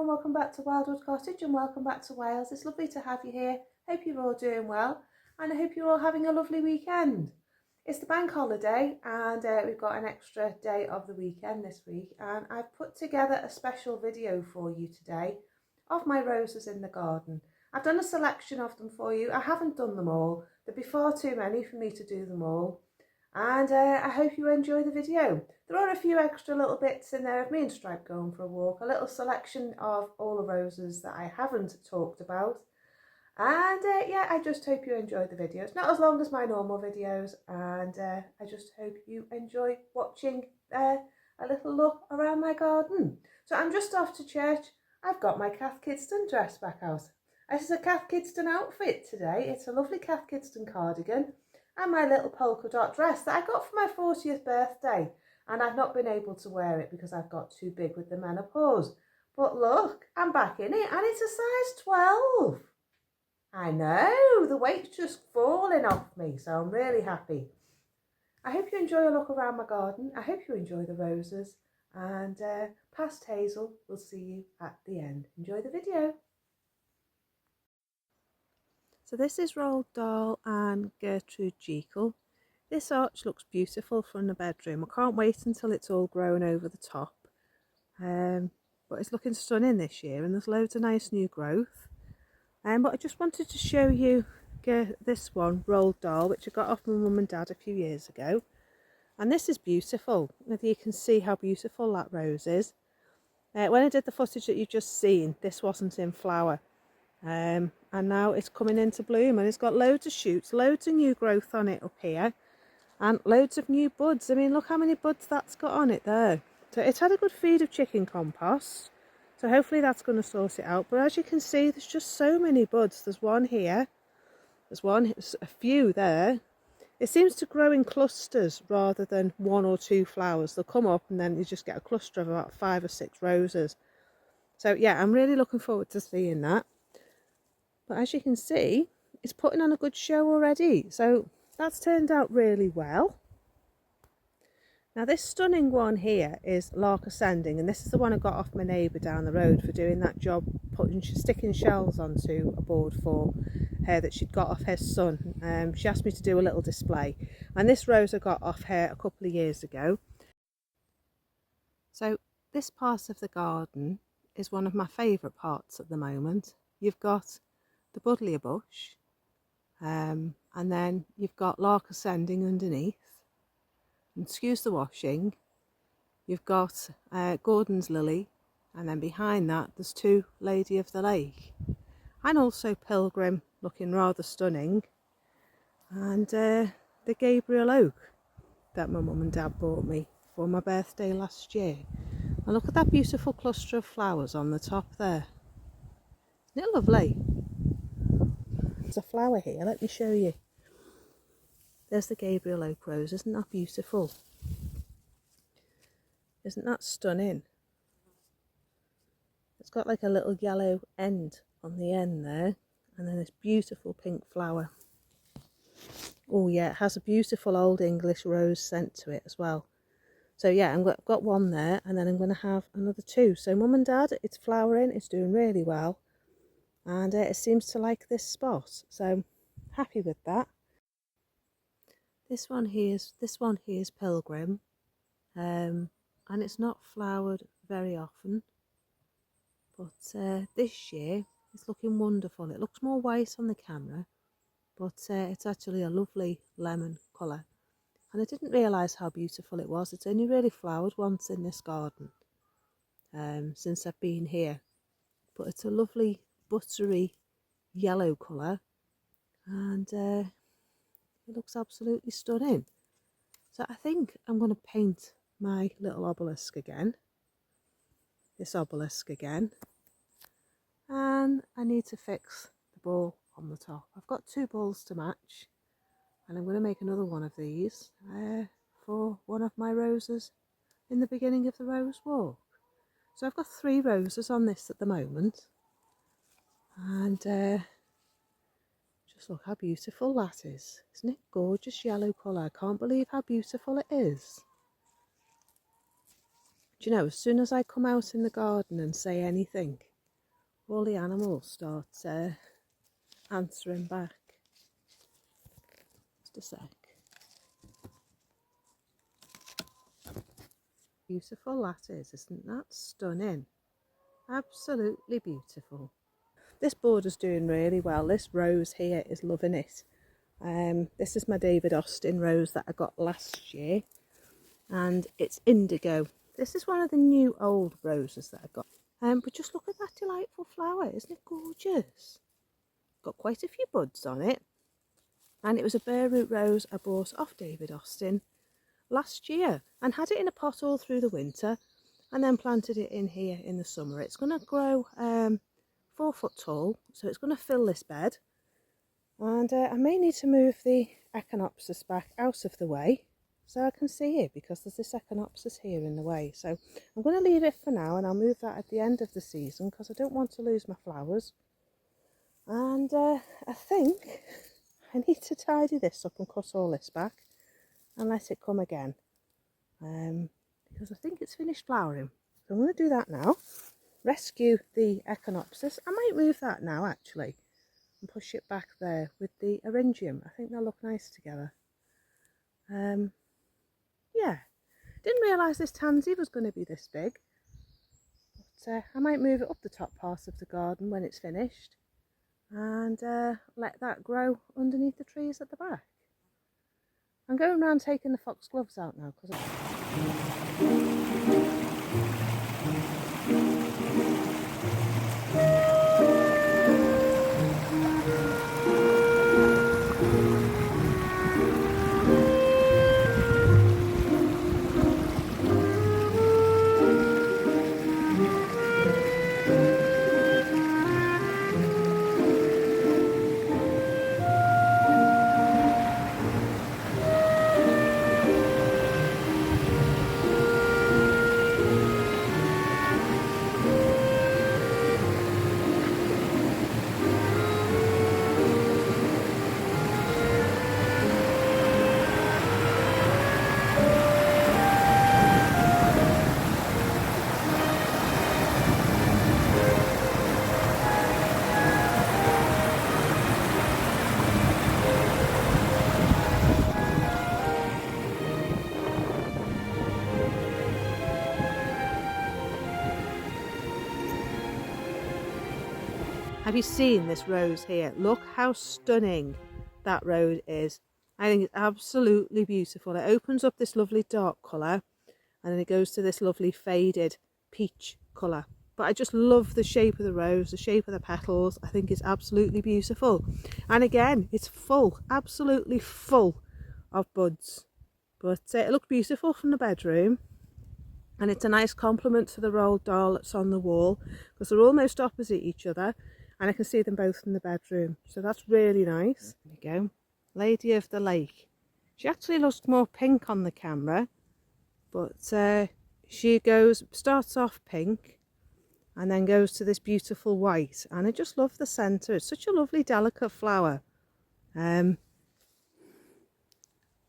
everyone, welcome back to Wildwood Cottage and welcome back to Wales. It's lovely to have you here. Hope you're all doing well and I hope you're all having a lovely weekend. It's the bank holiday and we've got an extra day of the weekend this week, and I've put together a special video for you today of my roses in the garden. I've done a selection of them for you. I haven't done them all. There'd be far too many for me to do them all. And I hope you enjoy the video. There are a few extra little bits in there of me and Stripe going for a walk, a little selection of all the roses that I haven't talked about. And yeah, I just hope you enjoyed the video. It's not as long as my normal videos, and I just hope you enjoy watching a little look around my garden. So I'm just off to church. I've got my Cath Kidston dress back out. This is a Cath Kidston outfit today. It's a lovely Cath Kidston cardigan and my little polka dot dress that I got for my 40th birthday, and I've not been able to wear it because I've got too big with the menopause. But look, I'm back in it and it's a size 12. I know, the weight's just falling off me, so I'm really happy. I hope you enjoy a look around my garden. I hope you enjoy the roses, and past Hazel, we'll see you at the end. Enjoy the video. So this is Roald Dahl and Gertrude Jekyll. This arch looks beautiful from the bedroom. I can't wait until it's all grown over the top. But it's looking stunning this year and there's loads of nice new growth. But I just wanted to show you this one, Roald Dahl, which I got off my mum and dad a few years ago. And this is beautiful. Whether you can see how beautiful that rose is. When I did the footage that you've just seen, this wasn't in flower. And now it's coming into bloom and it's got loads of shoots, loads of new growth on it up here and loads of new buds. I mean, look how many buds that's got on it there. So it's had a good feed of chicken compost, so hopefully that's going to sort it out. But as you can see, there's just so many buds. There's one here, there's a few there. It seems to grow in clusters rather than one or two flowers. They'll come up and then you just get a cluster of about 5 or 6 roses. So yeah, I'm really looking forward to seeing that. But as you can see, it's putting on a good show already. So that's turned out really well. Now this stunning one here is Lark Ascending, and this is the one I got off my neighbour down the road for doing that job, sticking shells onto a board for her that she'd got off her son. She asked me to do a little display, and this rose I got off her a couple of years ago. So this part of the garden is one of my favourite parts at the moment. You've got the buddleia bush, and then you've got Lark Ascending underneath, and excuse the washing, you've got Gordon's lily, and then behind that there's 2 Lady of the Lake, and also Pilgrim looking rather stunning, and the Gabriel Oak that my mum and dad bought me for my birthday last year. And look at that beautiful cluster of flowers on the top there. Isn't it lovely? There's a flower here, let me show you. There's the Gabriel Oak rose. Isn't that beautiful? Isn't that stunning? It's got like a little yellow end on the end there, and then this beautiful pink flower. Oh yeah, it has a beautiful old English rose scent to it as well. So yeah, I've got one there, and then I'm going to have another 2. So mum and dad, it's flowering, it's doing really well. And it seems to like this spot, so I'm happy with that. This one here is Pilgrim, and it's not flowered very often, but this year it's looking wonderful. It looks more white on the camera, but it's actually a lovely lemon colour, and I didn't realise how beautiful it was. It's only really flowered once in this garden since I've been here, but it's a lovely buttery yellow colour, and it looks absolutely stunning. So I think I'm going to paint my little obelisk again, this obelisk again, and I need to fix the ball on the top. I've got 2 balls to match, and I'm going to make another one of these for one of my roses in the beginning of the rose walk. So I've got 3 roses on this at the moment, and just look how beautiful that is. Isn't it gorgeous yellow colour? I can't believe how beautiful it is. Do you know, as soon as I come out in the garden and say anything, all the animals start answering back. Just a sec. Beautiful that is, isn't that stunning? Absolutely beautiful. This border's doing really well. This rose here is loving it. This is my David Austin rose that I got last year, and it's indigo. This is one of the new old roses that I got. But just look at that delightful flower, isn't it gorgeous? Got quite a few buds on it, and it was a bare root rose I bought off David Austin last year and had it in a pot all through the winter, and then planted it in here in the summer. It's going to grow 4 foot tall, so it's going to fill this bed, and I may need to move the echinopsis back out of the way so I can see it, because there's this echinopsis here in the way. So I'm going to leave it for now, and I'll move that at the end of the season because I don't want to lose my flowers. And I think I need to tidy this up and cut all this back and let it come again, because I think it's finished flowering. So I'm going to do that now. Rescue the echinopsis. I might move that now actually and push it back there with the eryngium. I think they'll look nice together. Yeah, didn't realise this tansy was going to be this big, but I might move it up the top part of the garden when it's finished and let that grow underneath the trees at the back. I'm going around taking the foxgloves out now because have you seen this rose here? Look how stunning that rose is. I think it's absolutely beautiful. It opens up this lovely dark colour and then it goes to this lovely faded peach colour. But I just love the shape of the rose, the shape of the petals. I think it's absolutely beautiful. And again, it's full, absolutely full of buds. But it looked beautiful from the bedroom. And it's a nice complement to the rolled doll that's on the wall, because they're almost opposite each other. And I can see them both in the bedroom. So that's really nice. There you go. Lady of the Lake. She actually looks more pink on the camera. But she starts off pink and then goes to this beautiful white. And I just love the centre. It's such a lovely, delicate flower. Has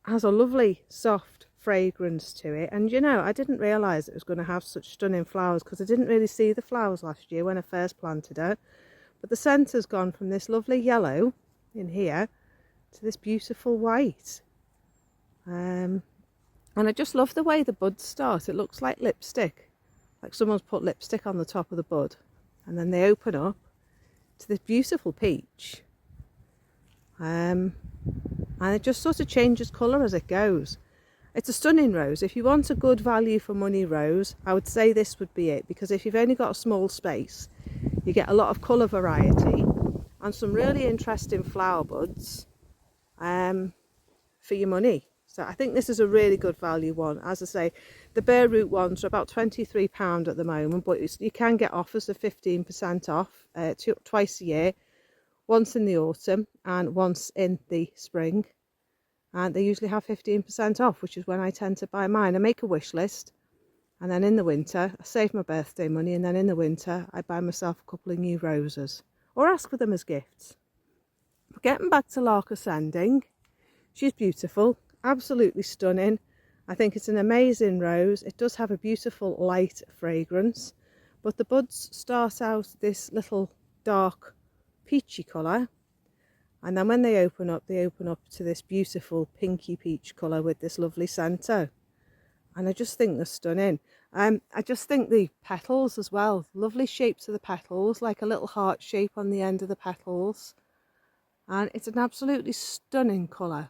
a lovely, soft fragrance to it. And you know, I didn't realise it was going to have such stunning flowers because I didn't really see the flowers last year when I first planted it. But the centre's gone from this lovely yellow in here to this beautiful white. And I just love the way the buds start. It looks like lipstick, like someone's put lipstick on the top of the bud. And then they open up to this beautiful peach. And it just sort of changes colour as it goes. It's a stunning rose. If you want a good value for money rose, I would say this would be it, because if you've only got a small space, you get a lot of colour variety and some really interesting flower buds for your money. So I think this is a really good value one. As I say, the bare root ones are about £23 at the moment, but you can get offers of 15% off twice a year, once in the autumn and once in the spring. And they usually have 15% off, which is when I tend to buy mine. I make a wish list, and then in the winter I save my birthday money, and then in the winter I buy myself a couple of new roses or ask for them as gifts. But getting back to Lark Ascending, she's beautiful, absolutely stunning. I think it's an amazing rose. It does have a beautiful light fragrance, but the buds start out this little dark peachy colour, and then when they open up to this beautiful pinky peach colour with this lovely centre. And I just think they're stunning. I just think the petals as well, lovely shapes of the petals, like a little heart shape on the end of the petals. And it's an absolutely stunning colour.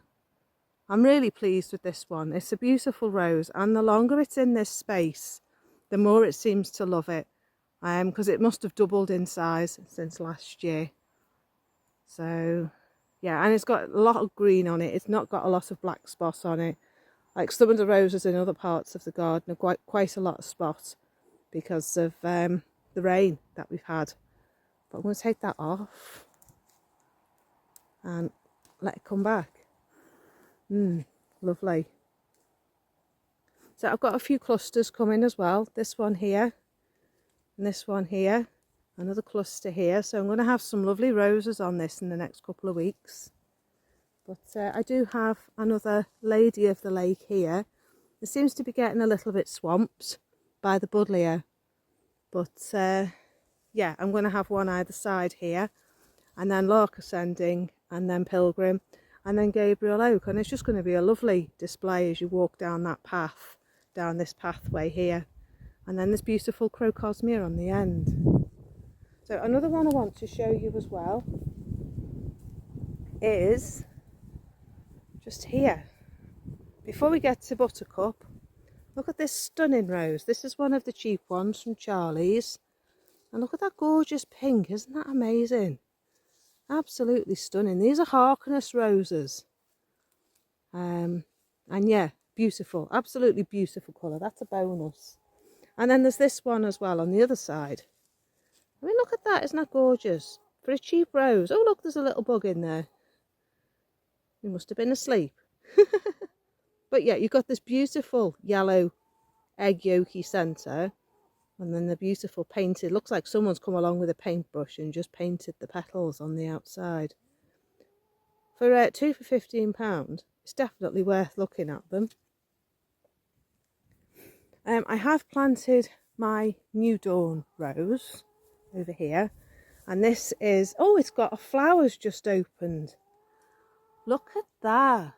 I'm really pleased with this one. It's a beautiful rose, and the longer it's in this space, the more it seems to love it, because it must have doubled in size since last year. So yeah, and it's got a lot of green on it. It's not got a lot of black spots on it. Like some of the roses in other parts of the garden have quite a lot of spots because of the rain that we've had. But I'm going to take that off and let it come back. Lovely. So I've got a few clusters coming as well. This one here and this one here. Another cluster here. So I'm going to have some lovely roses on this in the next couple of weeks. But I do have another Lady of the Lake here. It seems to be getting a little bit swamped by the buddleia. But yeah, I'm going to have one either side here. And then Lark Ascending, and then Pilgrim, and then Gabriel Oak. And it's just going to be a lovely display as you walk down that path, down this pathway here. And then this beautiful Crocosmia on the end. So another one I want to show you as well is just here. Before we get to Buttercup, look at this stunning rose. This is one of the cheap ones from Charlie's. And look at that gorgeous pink. Isn't that amazing? Absolutely stunning. These are Harkness roses. And yeah, beautiful. Absolutely beautiful colour. That's a bonus. And then there's this one as well on the other side. I mean, look at that. Isn't that gorgeous? For a cheap rose. Oh, look, there's a little bug in there. He must have been asleep. But yeah, you've got this beautiful yellow egg yolky centre, and then the beautiful painted, looks like someone's come along with a paintbrush and just painted the petals on the outside. For 2 for £15, it's definitely worth looking at them. I have planted my New Dawn rose over here, and this is, oh, it's got a flower's just opened. Look at that.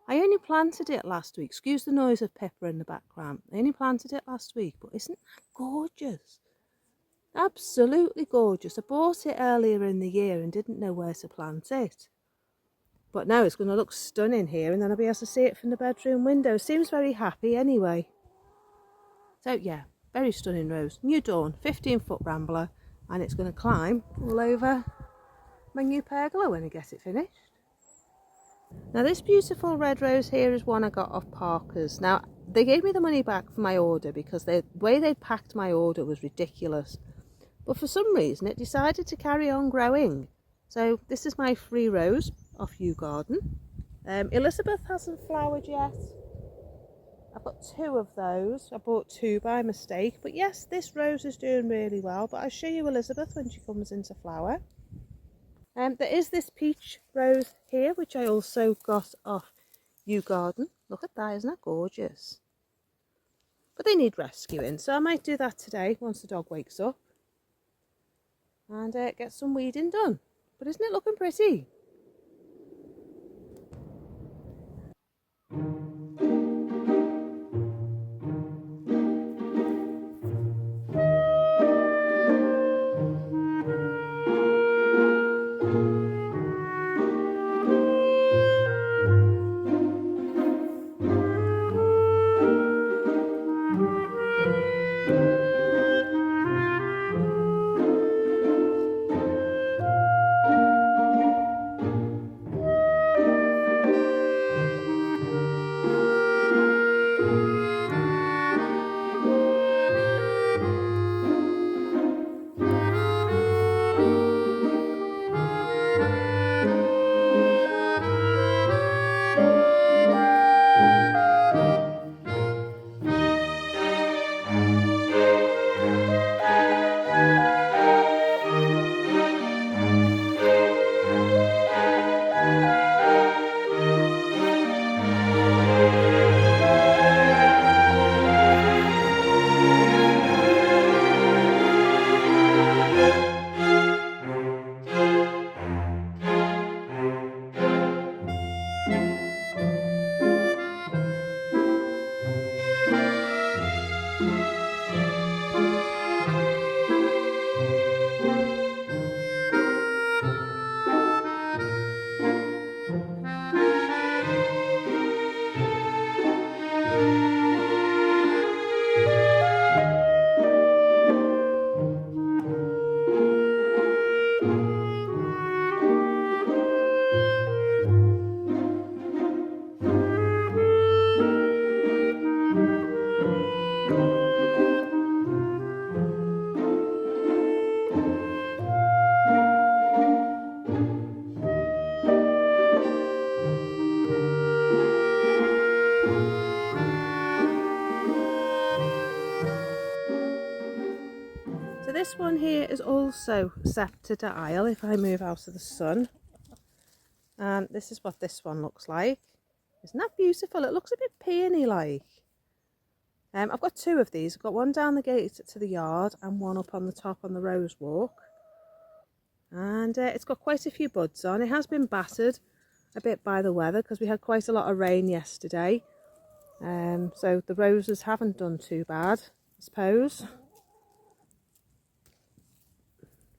I only planted it last week. Excuse the noise of Pippa in the background. I only planted it last week, but isn't that gorgeous? Absolutely gorgeous. I bought it earlier in the year and didn't know where to plant it. But now it's going to look stunning here, and then I'll be able to see it from the bedroom window. Seems very happy anyway. So yeah, very stunning rose. New Dawn, 15-foot rambler, and it's going to climb all over my new pergola when I get it finished. Now this beautiful red rose here is one I got off Parker's. Now they gave me the money back for my order because the way they packed my order was ridiculous. But for some reason it decided to carry on growing. So this is my free rose off Yew Garden. Elizabeth hasn't flowered yet. I've got 2 of those. I bought 2 by mistake. But yes, this rose is doing really well. But I'll show you Elizabeth when she comes into flower. There is this peach rose here, which I also got off Yew Garden. Look at that, isn't that gorgeous? But they need rescuing, so I might do that today once the dog wakes up. And get some weeding done. But isn't it looking pretty? this one here is also scepter aisle if I move out of the sun. And this is what this one looks like. Isn't that beautiful? It looks a bit peony like. I've got two of these. I've got one down the gate to the yard and one up on the top on the rose walk. And it's got quite a few buds on. It has been battered a bit by the weather because we had quite a lot of rain yesterday. So the roses haven't done too bad, I suppose.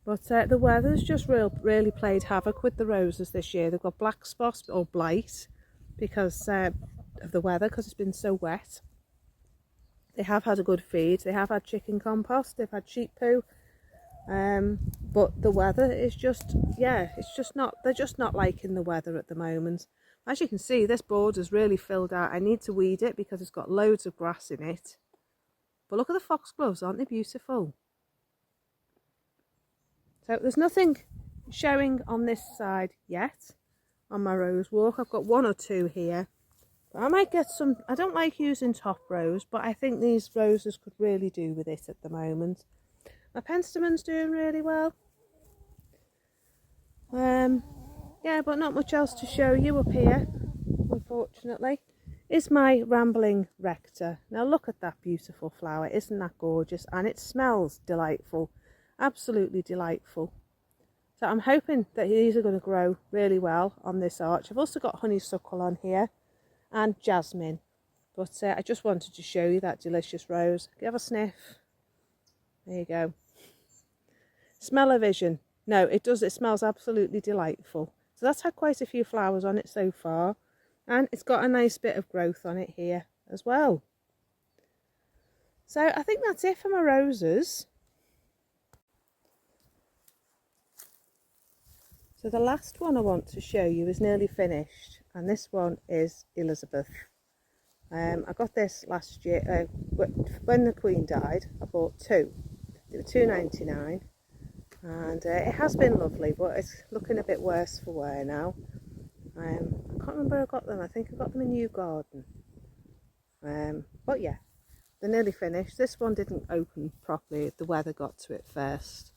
But the weather's just really played havoc with the roses this year. They've got black spots or blight because of the weather, because it's been so wet. They have had a good feed. They have had chicken compost. They've had sheep poo. But the weather is just, yeah, it's just not, they're just not liking the weather at the moment. As you can see, this border's really filled out. I need to weed it because it's got loads of grass in it. But look at the foxgloves, aren't they beautiful? So there's nothing showing on this side yet on my rose walk. I've got one or two here. But I might get some. I don't like using top rose, but I think these roses could really do with it at the moment. My penstemons doing really well. Yeah, but not much else to show you up here, unfortunately. Is my rambling rector. Now look at that beautiful flower. Isn't that gorgeous? And it smells delightful. Absolutely delightful. So I'm hoping that these are going to grow really well on this arch. I've also got honeysuckle on here and jasmine, but I just wanted to show you that delicious rose. Give a sniff. There you go. Smell-o-vision. No, it does. It smells absolutely delightful. So that's had quite a few flowers on it so far, and it's got a nice bit of growth on it here as well. So I think that's it for my roses. So the last one I want to show you is nearly finished, and this one is Elizabeth. I got this last year when the Queen died. I bought two. They were £2.99, and it has been lovely, but it's looking a bit worse for wear now. I can't remember where I got them. I think I got them in New Garden. But yeah, they're nearly finished. This one didn't open properly. The weather got to it first,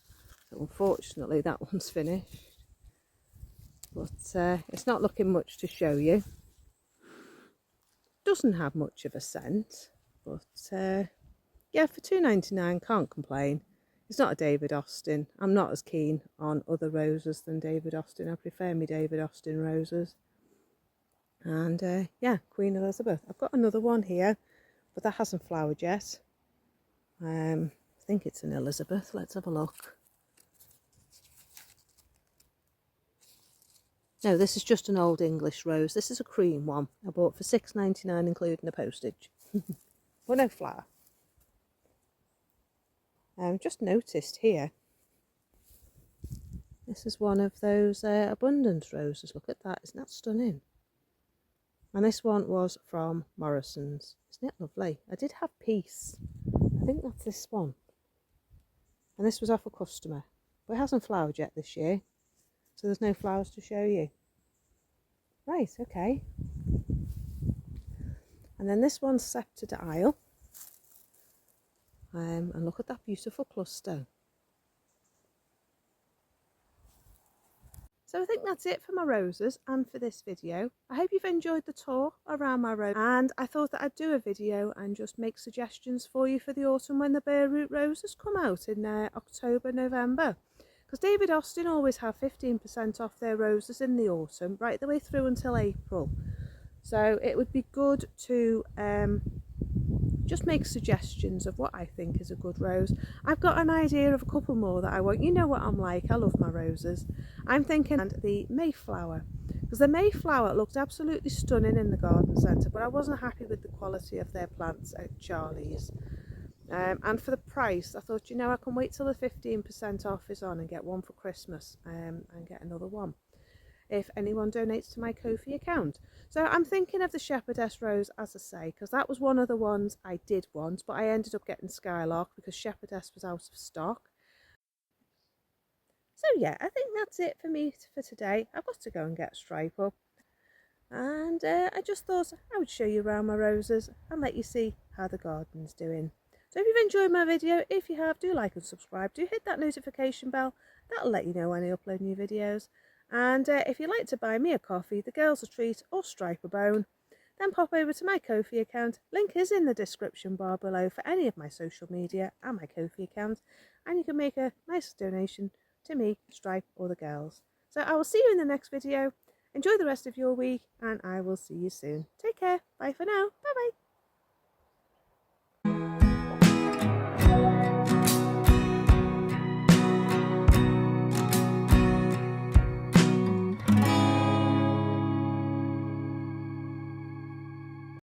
so unfortunately that one's finished. But it's not looking much to show you. Doesn't have much of a scent, but yeah, for £2.99 can't complain. It's not a David Austin. I'm not as keen on other roses than David Austin. I prefer my David Austin roses. And yeah, Queen Elizabeth. I've got another one here, but that hasn't flowered yet. I think it's an Elizabeth. Let's have a look. No, this is just an old English rose. This is a cream one. I bought for £6.99 including the postage. But no flower. Just noticed here. This is one of those abundance roses. Look at that. Isn't that stunning? And this one was from Morrison's. Isn't it lovely? I did have Peace. I think that's this one. And this was off a customer. But it hasn't flowered yet this year. So there's no flowers to show you. Right, okay. And then this one's Sceptred Isle. And look at that beautiful cluster. So I think that's it for my roses and for this video. I hope you've enjoyed the tour around my rose, and I thought that I'd do a video and just make suggestions for you for the autumn when the bare root roses come out in October, November. Because David Austin always have 15% off their roses in the autumn, right the way through until April. So it would be good to just make suggestions of what I think is a good rose. I've got an idea of a couple more that I want. You know what I'm like, I love my roses. I'm thinking the Mayflower, because the Mayflower looked absolutely stunning in the garden centre, but I wasn't happy with the quality of their plants at Charlie's. And for the price, I thought, you know, I can wait till the 15% off is on and get one for Christmas and get another one if anyone donates to my Ko-fi account. So I'm thinking of the Shepherdess Rose, as I say, because that was one of the ones I did want, but I ended up getting Skylark because Shepherdess was out of stock. So yeah, I think that's it for me for today. I've got to go and get a stripe up. And I just thought I would show you around my roses and let you see how the garden's doing. So if you've enjoyed my video, if you have, do like and subscribe. Do hit that notification bell. That'll let you know when I upload new videos. And if you'd like to buy me a coffee, the girls a treat, or stripe a bone, then pop over to my Ko-fi account. Link is in the description bar below for any of my social media and my Ko-fi account. And you can make a nice donation to me, Stripe, or the girls. So I will see you in the next video. Enjoy the rest of your week, and I will see you soon. Take care. Bye for now. Bye bye.